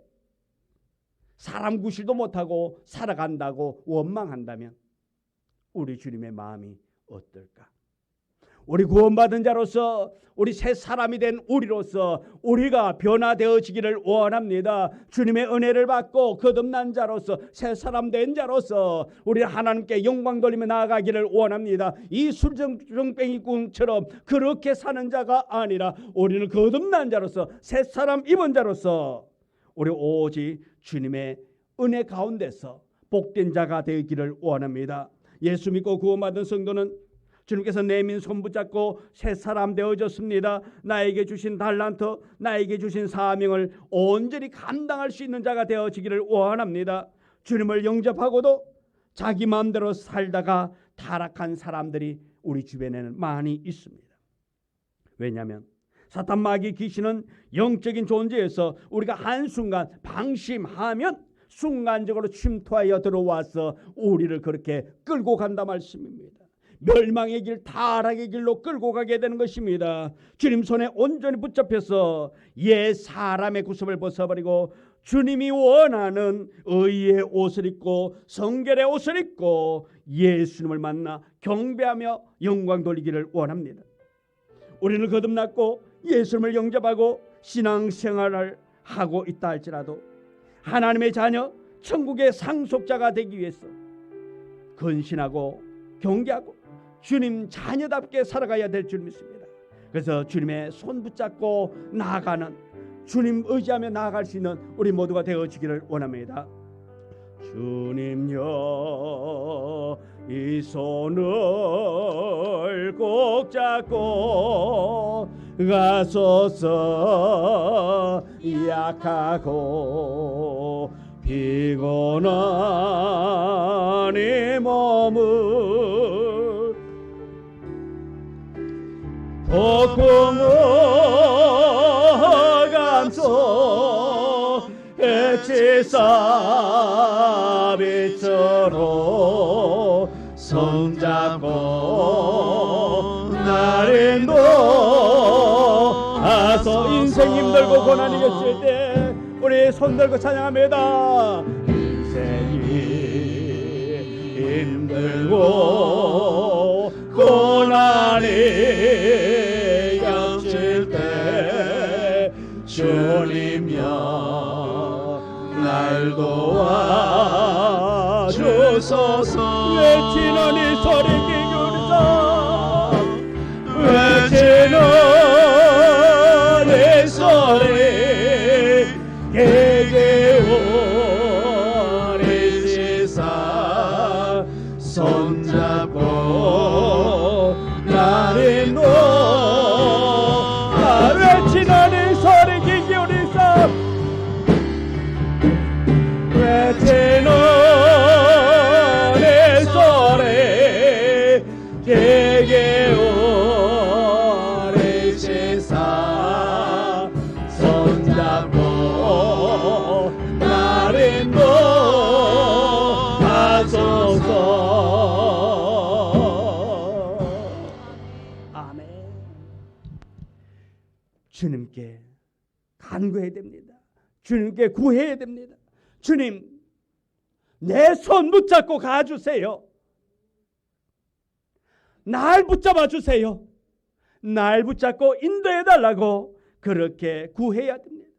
사람 구실도 못하고 살아간다고 원망한다면 우리 주님의 마음이 어떨까? 우리 구원받은 자로서, 우리 새 사람이 된 우리로서 우리가 변화되어지기를 원합니다. 주님의 은혜를 받고 거듭난 자로서, 새 사람 된 자로서 우리 하나님께 영광 돌리며 나아가기를 원합니다. 이 술정뱅이꾼처럼 그렇게 사는 자가 아니라 우리는 거듭난 자로서, 새 사람 입은 자로서 우리 오직 주님의 은혜 가운데서 복된 자가 되기를 원합니다. 예수 믿고 구원받은 성도는 주님께서 내민 손 붙잡고 새 사람 되어졌습니다. 나에게 주신 달란트, 나에게 주신 사명을 온전히 감당할 수 있는 자가 되어지기를 원합니다. 주님을 영접하고도 자기 마음대로 살다가 타락한 사람들이 우리 주변에는 많이 있습니다. 왜냐하면 사탄 마귀 귀신은 영적인 존재에서 우리가 한순간 방심하면 순간적으로 침투하여 들어와서 우리를 그렇게 끌고 간다 말씀입니다. 멸망의 길, 타락의 길로 끌고 가게 되는 것입니다. 주님 손에 온전히 붙잡혀서 옛 사람의 구습을 벗어버리고 주님이 원하는 의의 옷을 입고 성결의 옷을 입고 예수님을 만나 경배하며 영광 돌리기를 원합니다. 우리는 거듭났고 예수님을 영접하고 신앙생활을 하고 있다 할지라도 하나님의 자녀, 천국의 상속자가 되기 위해서 근신하고 경계하고 주님 자녀답게 살아가야 될 줄 믿습니다. 그래서 주님의 손 붙잡고 나아가는, 주님 의지하며 나아갈 수 있는 우리 모두가 되어지기를 원합니다. 주님여 이 손을 꼭 잡고 가소서. 약하고 피곤한 이 몸을 복음을 감소 해치사비처럼 손잡고 나를 놓아서 인생 힘들고 고난이 겹칠 때 우리 손들고 찬양합니다. 인생이 힘들고 고난이 겹칠 때 주님여 날 도와주소서. 외치는 이 소리 기울이서 외치는 이 소리 개개오리시사 손잡고 나를 놓아 외치는 이 소리 기울이서 외치는 이 소리 개개오리시사 손잡고 나를 놓아소서. 아멘. 주님께 간구해야 됩니다. 주님께 구해야 됩니다. 주님, 내 손 붙잡고 가주세요. 날 붙잡아 주세요. 날 붙잡고 인도해달라고 그렇게 구해야 됩니다.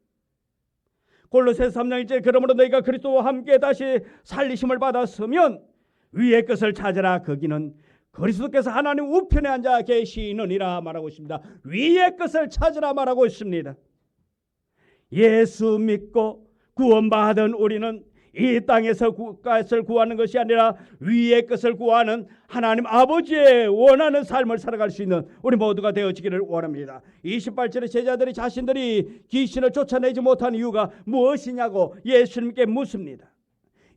골로새서 3장 1절 그러므로 너희가 그리스도와 함께 다시 살리심을 받았으면 위의 것을 찾으라. 거기는 그리스도께서 하나님 우편에 앉아 계시느니라 말하고 있습니다. 위의 것을 찾으라 말하고 있습니다. 예수 믿고 구원받은 우리는 이 땅에서 것을 구하는 것이 아니라 위의 것을 구하는 하나님 아버지의 원하는 삶을 살아갈 수 있는 우리 모두가 되어지기를 원합니다. 28절에 제자들이 자신들이 귀신을 쫓아내지 못한 이유가 무엇이냐고 예수님께 묻습니다.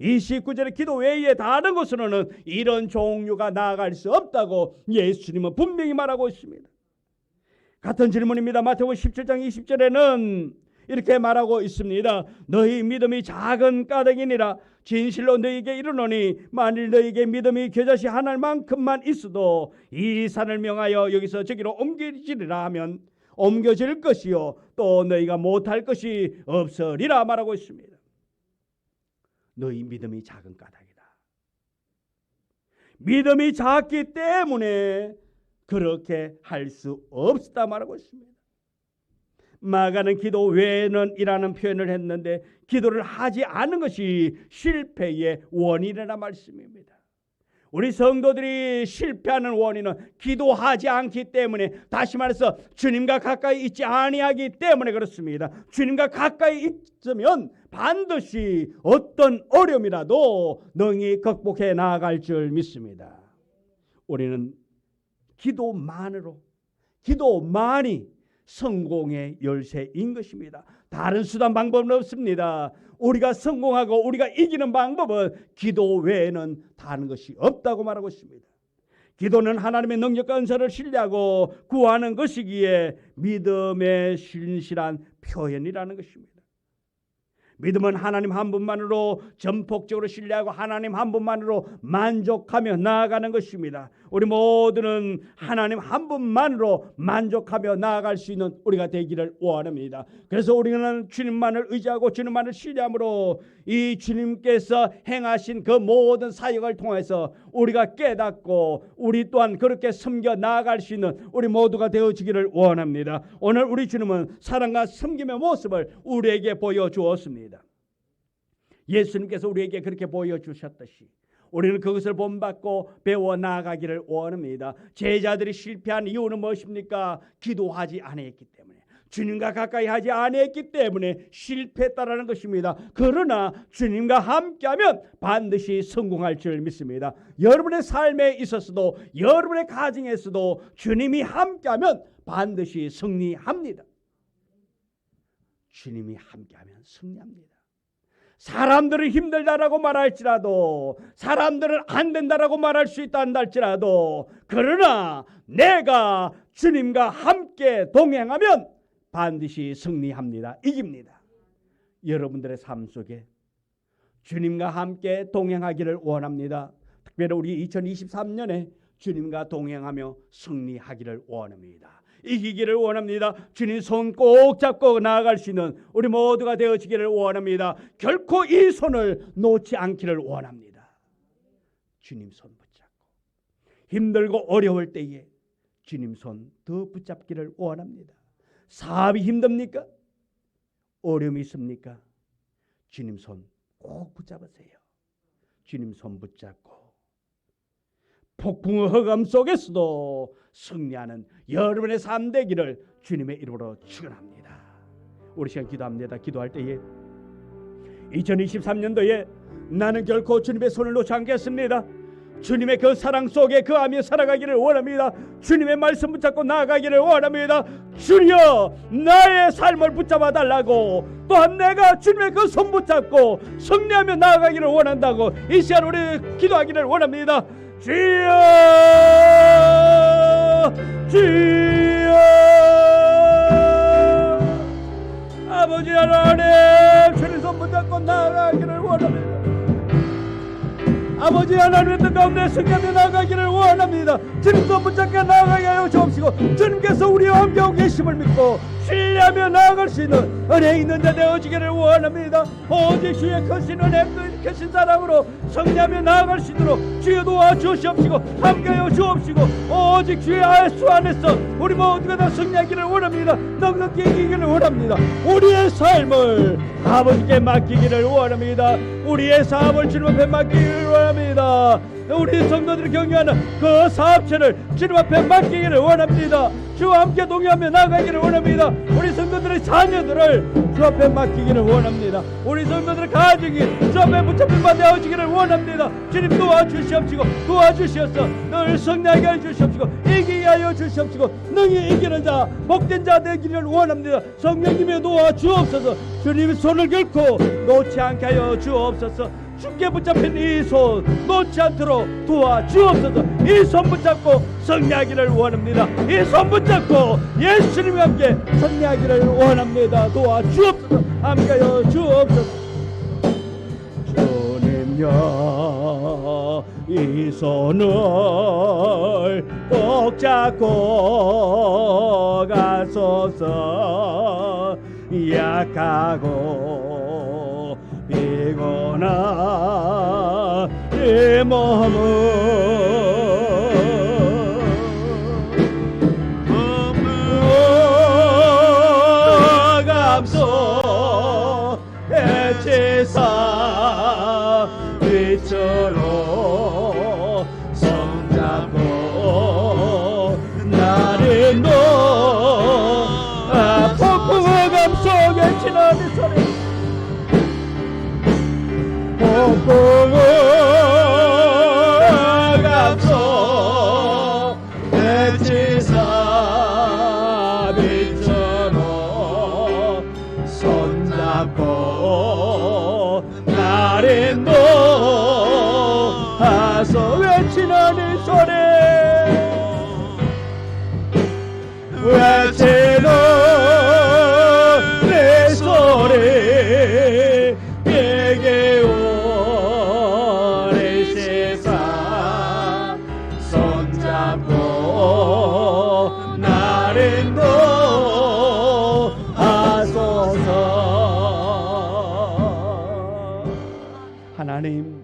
29절에 기도 외에 다른 것으로는 이런 종류가 나아갈 수 없다고 예수님은 분명히 말하고 있습니다. 같은 질문입니다. 마태복음 17장 20절에는 이렇게 말하고 있습니다. 너희 믿음이 작은 까닭이니라. 진실로 너희에게 이르노니 만일 너희에게 믿음이 겨자씨 하나만큼만 있어도 이 산을 명하여 여기서 저기로 옮겨지리라 하면 옮겨질 것이요 또 너희가 못할 것이 없으리라 말하고 있습니다. 너희 믿음이 작은 까닭이다. 믿음이 작기 때문에 그렇게 할 수 없다 말하고 있습니다. 마가는 기도 외에는 이라는 표현을 했는데 기도를 하지 않은 것이 실패의 원인이라는 말씀입니다. 우리 성도들이 실패하는 원인은 기도하지 않기 때문에, 다시 말해서 주님과 가까이 있지 아니하기 때문에 그렇습니다. 주님과 가까이 있으면 반드시 어떤 어려움이라도 능히 극복해 나아갈 줄 믿습니다. 우리는 기도만이 성공의 열쇠인 것입니다. 다른 수단 방법은 없습니다. 우리가 성공하고 우리가 이기는 방법은 기도 외에는 다른 것이 없다고 말하고 있습니다. 기도는 하나님의 능력과 은사를 신뢰하고 구하는 것이기에 믿음의 신실한 표현이라는 것입니다. 믿음은 하나님 한 분만으로 전폭적으로 신뢰하고 하나님 한 분만으로 만족하며 나아가는 것입니다. 우리 모두는 하나님 한 분만으로 만족하며 나아갈 수 있는 우리가 되기를 원합니다. 그래서 우리는 주님만을 의지하고 주님만을 신뢰함으로 이 주님께서 행하신 그 모든 사역을 통해서 우리가 깨닫고 우리 또한 그렇게 섬겨 나아갈 수 있는 우리 모두가 되어지기를 원합니다. 오늘 우리 주님은 사랑과 섬김의 모습을 우리에게 보여주었습니다. 예수님께서 우리에게 그렇게 보여주셨듯이 우리는 그것을 본받고 배워 나아가기를 원합니다. 제자들이 실패한 이유는 무엇입니까? 기도하지 않았기 때문에, 주님과 가까이 하지 않았기 때문에 실패했다라는 것입니다. 그러나 주님과 함께하면 반드시 성공할 줄 믿습니다. 여러분의 삶에 있어서도 여러분의 가정에서도 주님이 함께하면 반드시 승리합니다. 주님이 함께하면 승리합니다. 사람들은 힘들다라고 말할지라도, 사람들은 안 된다라고 말할 수 있다 한다 할지라도, 그러나 내가 주님과 함께 동행하면 반드시 승리합니다. 이깁니다. 여러분들의 삶 속에 주님과 함께 동행하기를 원합니다. 특별히 우리 2023년에 주님과 동행하며 승리하기를 원합니다. 이기기를 원합니다. 주님 손 꼭 잡고 나아갈 수 있는 우리 모두가 되어지기를 원합니다. 결코 이 손을 놓지 않기를 원합니다. 주님 손 붙잡고 힘들고 어려울 때에 주님 손 더 붙잡기를 원합니다. 사업이 힘듭니까? 어려움이 있습니까? 주님 손 꼭 붙잡으세요. 주님 손 붙잡고 폭풍의 흑암 속에서도 승리하는 여러분의 삶 되기를 주님의 이름으로 축원합니다. 우리 시간 기도합니다. 기도할 때에 2023년도에 나는 결코 주님의 손을 놓지 않겠습니다. 주님의 그 사랑 속에 그 암에 살아가기를 원합니다. 주님의 말씀 붙잡고 나아가기를 원합니다. 주여 나의 삶을 붙잡아 달라고, 또한 내가 주님의 그 손 붙잡고 승리하며 나아가기를 원한다고 이 시간 우리 기도하기를 원합니다. 주여 주여 아버지 하나님, 주님 손 붙잡고 나아가기를 원합니다. 아버지 하나님의 뜻 가운데 승리하며 나아가기를 원합니다. 주님 손 붙잡고 나아가게 하여 주옵시고, 주님께서 우리와 함께하고 계심을 믿고 신뢰하며 나아갈 수 있는 은혜 있는 자 되어지기를 원합니다. 오직 주의 크신 은혜, 크신 사랑으로 승리하며 나아갈 수 있도록 주여 도와주시옵시고 함께하여 주옵시고, 오직 주의 수 안에서 우리 모두가 다 승리하기를 원합니다. 넉넉히 이기기를 원합니다. 우리의 삶을 아버지께 맡기기를 원합니다. 우리의 사업을 주님 앞에 맡기기를 원합니다. 우리 성도들이 경영하는 그 사업체를 주님 앞에 맡기기를 원합니다. 주와 함께 동의하며 나가기를 원합니다. 우리 성도들의 자녀들을 주 앞에 맡기기를 원합니다. 우리 성도들의 가족이 주 앞에 붙잡힌 바 되어지기를 원합니다. 주님 도와주시옵시고 도와주시옵소서. 늘 승리하게 하여 주시옵시고 이기게 하여 주시옵시고 능히 이기는 자 복된 자 되기를 원합니다. 성령님의 도와주옵소서. 주님의 손을 결코 놓지 않게 하여 주옵소서. 주께 붙잡힌 이 손 놓지 않도록 도와주옵소서. 이 손 붙잡고 승리하기를 원합니다. 이 손 붙잡고 예수님과 함께 승리하기를 원합니다. 도와주옵소서. 함께하여 주옵소서. 주님여 이 손을 꼭 잡고 가소서. 약하고 피곤한 이 몸을 감소 해치사 빛으로 손잡고 나를 폭풍의 감속에 지나는 소리 폭풍의 감속 해치사 빛으로 손잡고 나를 인도하소 외치는 이 소리 외치는 내 소리 내게 오래 세상 손잡고 나를 인도하소서. 하나님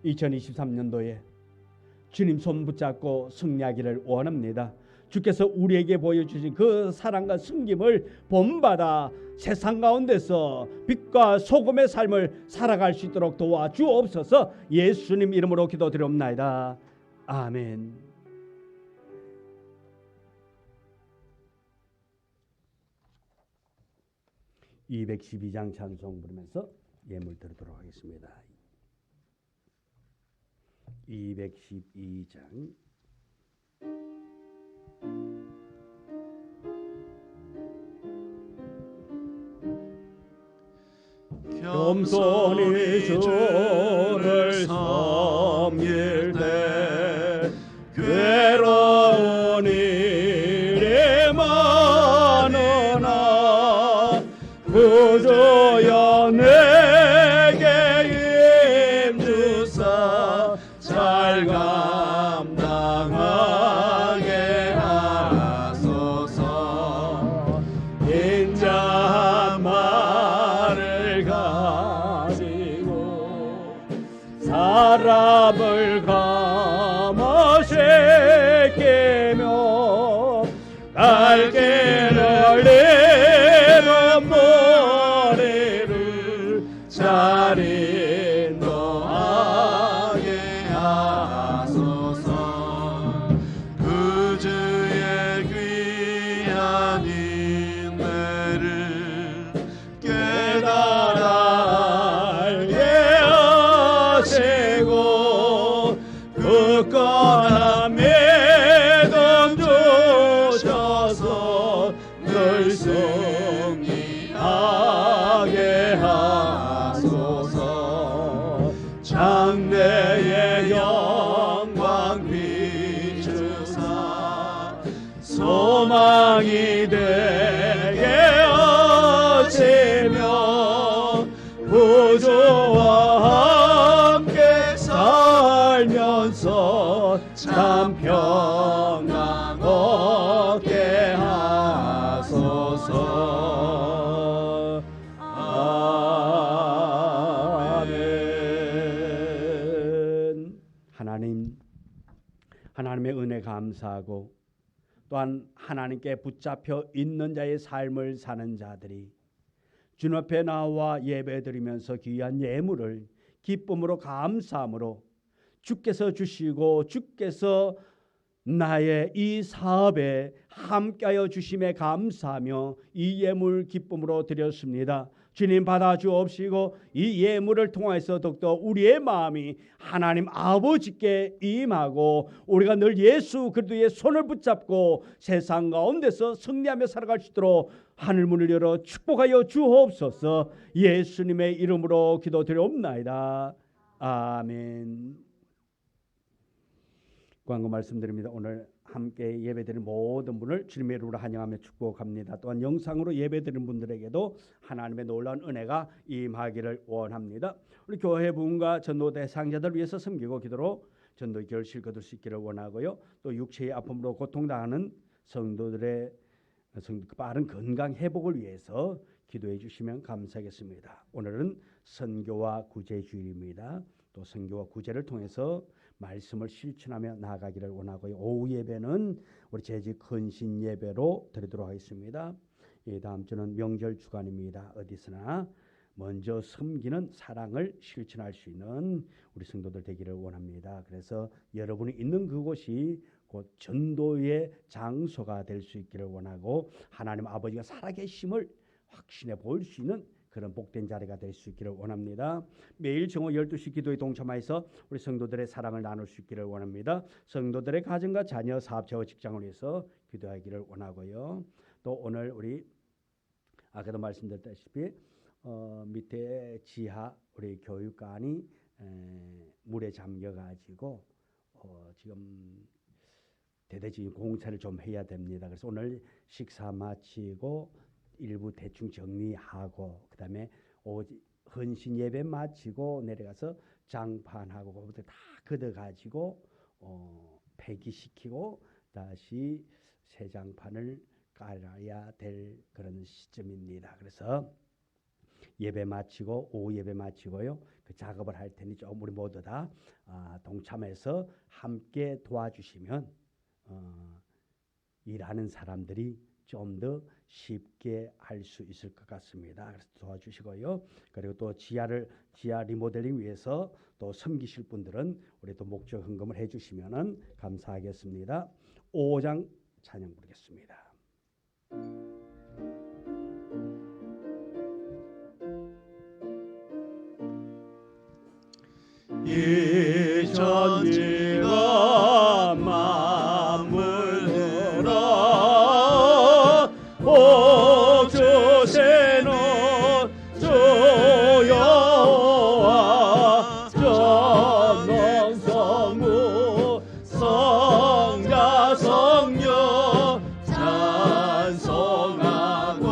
2023년도에 주님 손 붙잡고 승리하기를 원합니다. 주께서 우리에게 보여주신 그 사랑과 섬김을 본받아 세상 가운데서 빛과 소금의 삶을 살아갈 수 있도록 도와주옵소서. 예수님 이름으로 기도드리옵나이다. 아멘. (212장) 찬송 부르면서 예물 드리도록 하겠습니다. 212장 겸손히 주를 섬길 때 괴로운 일이 많으나 구주여 내게 힘주사 잘 감당하게 하소서. 인자한 말을 가지고 사람을 감화시키며 갈 길을 잃은 머리를 잘 인도하게 하소서. 그 주의 귀한 인내를 깨달아 알게 하시고 굳건한 믿음 주셔서 늘 승리하게 하소서. 장래의 영광 비추사 소망이 되게 하시며 구주와 함께 살면서 참 평강 얻게 하소서. 아멘. 하나님의 은혜 감사하고 또한 하나님께 붙잡혀 있는 자의 삶을 사는 자들이 주님 앞에 나와 예배드리면서 귀한 예물을 기쁨으로 감사함으로 주께서 주시고 주께서 나의 이 사업에 함께하여 주심에 감사하며 이 예물 기쁨으로 드렸습니다. 주님 받아 주옵시고 이 예물을 통해서 더욱더 우리의 마음이 하나님 아버지께 임하고 우리가 늘 예수 그리스도의 손을 붙잡고 세상 가운데서 승리하며 살아갈 수 있도록 하늘문을 열어 축복하여 주옵소서. 예수님의 이름으로 기도드리옵나이다. 아멘. 광고 말씀드립니다. 오늘 함께 예배드리는 모든 분을 주님의 이름으로 환영하며 축복합니다. 또한 영상으로 예배드리는 분들에게도 하나님의 놀라운 은혜가 임하기를 원합니다. 우리 교회 부흥과 전도 대상자들 위해서 섬기고 기도로 전도의 결실 거둘 수 있기를 원하고요. 또 육체의 아픔으로 고통당하는 성도들의 빠른 건강 회복을 위해서 기도해 주시면 감사하겠습니다. 오늘은 선교와 구제 주일입니다. 또 선교와 구제를 통해서 말씀을 실천하며 나아가기를 원하고요. 오후 예배는 우리 재직 헌신 예배로 드리도록 하겠습니다. 다음 주는 명절 주간입니다. 어디서나 먼저 섬기는 사랑을 실천할 수 있는 우리 성도들 되기를 원합니다. 그래서 여러분이 있는 그곳이 곧 전도의 장소가 될 수 있기를 원하고 하나님 아버지가 살아계심을 확신해 볼 수 있는 그런 복된 자리가 될 수 있기를 원합니다. 매일 정오 12시 기도에 동참해서 우리 성도들의 사랑을 나눌 수 있기를 원합니다. 성도들의 가정과 자녀, 사업체와 직장을 위해서 기도하기를 원하고요. 또 오늘 우리 아까도 말씀드렸다시피 밑에 지하 우리 교육관이 물에 잠겨가지고 지금 대대적인 공사를 좀 해야 됩니다. 그래서 오늘 식사 마치고 일부 대충 정리하고 그다음에 헌신 예배 마치고 내려가서 장판하고 그것부터 다 걷어가지고 폐기시키고 다시 새 장판을 깔아야 될 그런 시점입니다. 그래서 예배 마치고 오후 예배 마치고요 그 작업을 할 테니 좀 우리 모두 다 동참해서 함께 도와주시면 일하는 사람들이 좀 더 쉽게 할 수 있을 것 같습니다. 그래서 도와주시고요. 그리고 또 지하 리모델링 위해서 또 섬기실 분들은 우리 또 목적 헌금을 해주시면은 감사하겠습니다. 5장 찬양 부르겠습니다. 이 천지가 만물들아 오 주시는 주 여호와 전능성부 성자 성녀 찬송하고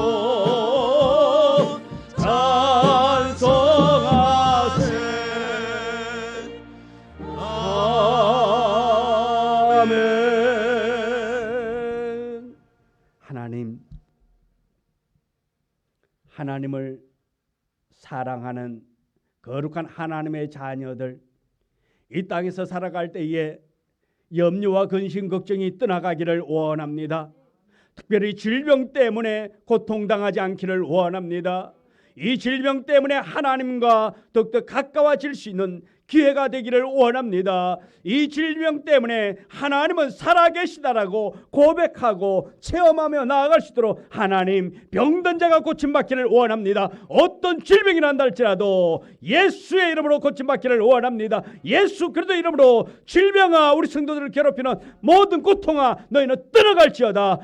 찬송하세. 아멘. 하나님을 사랑하는 거룩한 하나님의 자녀들, 이 땅에서 살아갈 때에 염려와 근심 걱정이 떠나가기를 원합니다. 특별히 질병 때문에 고통당하지 않기를 원합니다. 이 질병 때문에 하나님과 더욱더 가까워질 수 있는 기회가 되기를 원합니다. 이 질병 때문에 하나님은 살아계시다라고 고백하고 체험하며 나아갈 수 있도록 하나님 병든 자가 고침받기를 원합니다. 어떤 질병이 난다 할지라도 예수의 이름으로 고침받기를 원합니다. 예수 그리스도 이름으로 질병아 우리 성도들을 괴롭히는 모든 고통아 너희는 떠나갈지어다.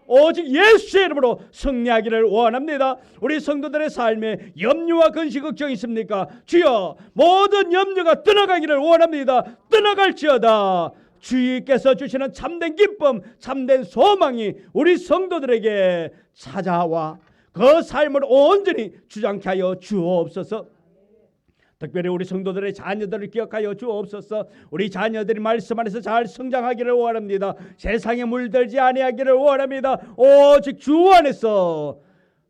오직 예수의 이름으로 승리하기를 원합니다. 우리 성도들의 삶에 염려와 근심 걱정이 있습니까? 주여 모든 염려가 떠나가기를 원합니다. 떠나갈지어다. 주께서 주시는 참된 기쁨, 참된 소망이 우리 성도들에게 찾아와 그 삶을 온전히 주장케 하여 주옵소서. 특별히 우리 성도들의 자녀들을 기억하여 주옵소서. 우리 자녀들이 말씀 안에서 잘 성장하기를 원합니다. 세상에 물들지 아니하기를 원합니다. 오직 주 안에서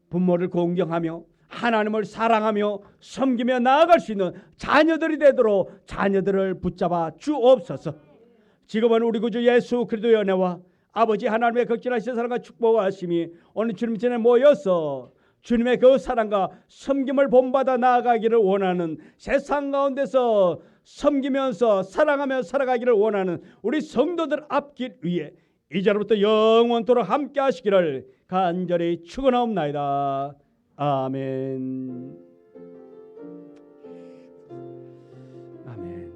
부모를 공경하며 하나님을 사랑하며 섬기며 나아갈 수 있는 자녀들이 되도록 자녀들을 붙잡아 주옵소서. 지금은 우리 구주 예수 그리스도의 은혜와 아버지 하나님의 극진하신 사랑과 축복하심이 오늘 주님 전에 모여서 주님의 그 사랑과 섬김을 본받아 나아가기를 원하는 세상 가운데서 섬기면서 사랑하며 살아가기를 원하는 우리 성도들 앞길 위에 이제로부터 영원토록 함께 하시기를 간절히 축원하옵나이다. 아멘. 아멘.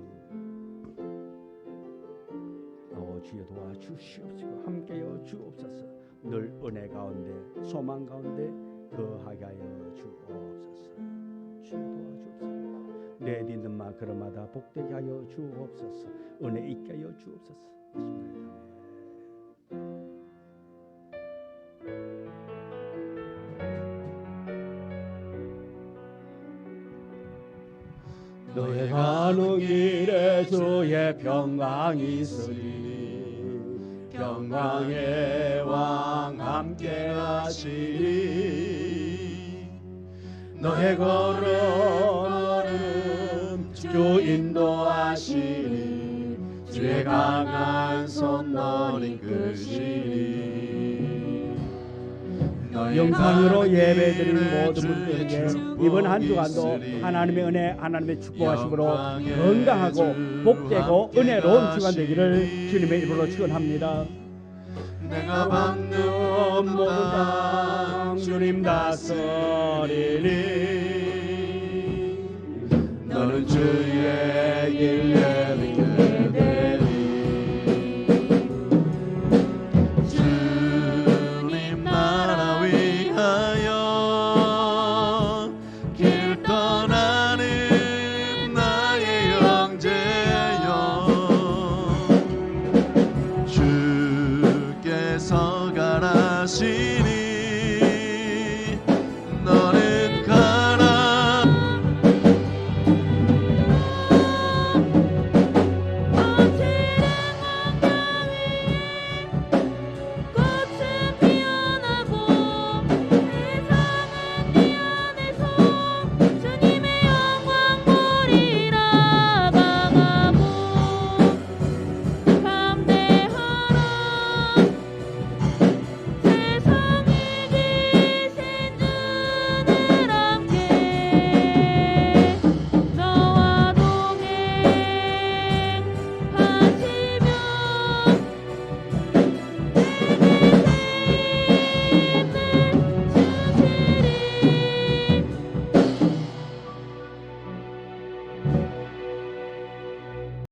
주여 도와주시옵시고 함께여 주옵소서. 늘 은혜 가운데 소망 가운데 거하게 하여 주옵소서. 주여 도와주옵소서. 내딛는 마 걸음마다 복되게 하여 주옵소서. 은혜 있게 하여 주옵소서. 너의 가는 길에 주의 평강이 있으리. 평강의 왕 함께 하시리. 너의 걸음 주 인도하시리. 주의 강한 손 너를 이끄시리. 영상으로 예배드리는 모든 분들에게 이번 한 주간도 하나님의 은혜, 하나님의 축복하심으로 건강하고 복되고 은혜로운 주간 되기를 주님의 이름으로 축원합니다. 내가 받는 모든 땅 주님 다스리리. 너는 주의 길 내리게 되리. 주님 나라 위하여 길 떠나는 나의 형제여. 주께서 가라시니